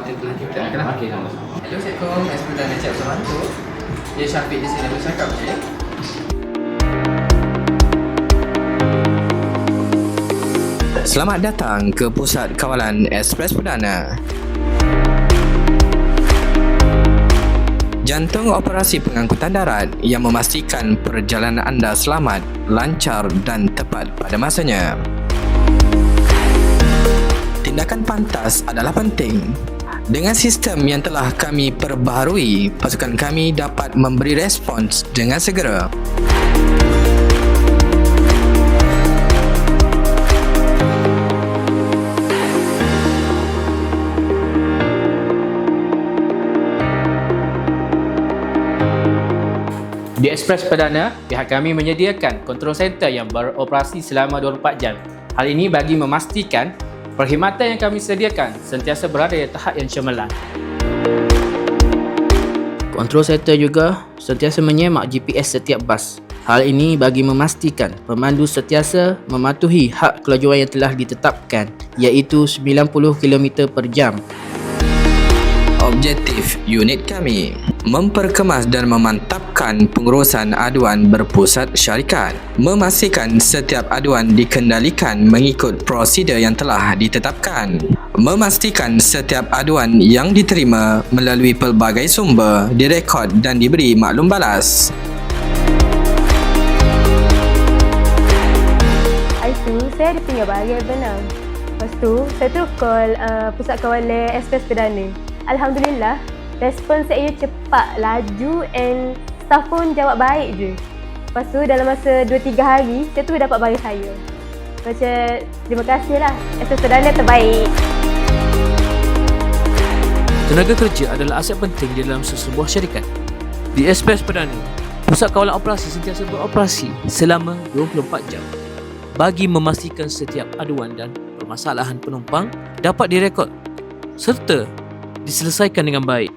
waktu telah kita. Okey, sama-sama. Hello, Assalamualaikum. Saya dan Encik Abdul Mantuk. Dia Syafiq di sini bercakap, Cik. Selamat datang ke Pusat Kawalan Ekspres Perdana. Jantung operasi pengangkutan darat yang memastikan perjalanan anda selamat, lancar dan tepat pada masanya. Tindakan pantas adalah penting. Dengan sistem yang telah kami perbaharui, pasukan kami dapat memberi respons dengan segera. Di Ekspres Perdana, pihak kami menyediakan kontrol center yang beroperasi selama 24 jam. Hal ini bagi memastikan perkhidmatan yang kami sediakan sentiasa berada di tahap yang cemerlang. Kontrol center juga sentiasa menyemak GPS setiap bas. Hal ini bagi memastikan pemandu sentiasa mematuhi had kelajuan yang telah ditetapkan, iaitu 90 km per jam. Objektif unit kami memperkemas dan memantapkan pengurusan aduan berpusat syarikat, memastikan setiap aduan dikendalikan mengikut prosedur yang telah ditetapkan, memastikan setiap aduan yang diterima melalui pelbagai sumber direkod dan diberi maklum balas. Hari tu saya ada tinggal bahagian benar. Lepas tu saya terus call Pusat Kawalan Ekspres Perdana. Alhamdulillah, respon saya cepat, laju and staff pun jawab baik je. Lepas tu dalam masa 2-3 hari, saya tu dapat barang saya. Macam terima kasih lah, Ekspres Perdana terbaik. Tenaga kerja adalah aset penting di dalam sesebuah syarikat. Di Ekspres Perdana, Pusat Kawalan Operasi sentiasa beroperasi selama 24 jam bagi memastikan setiap aduan dan permasalahan penumpang dapat direkod serta diselesaikan dengan baik.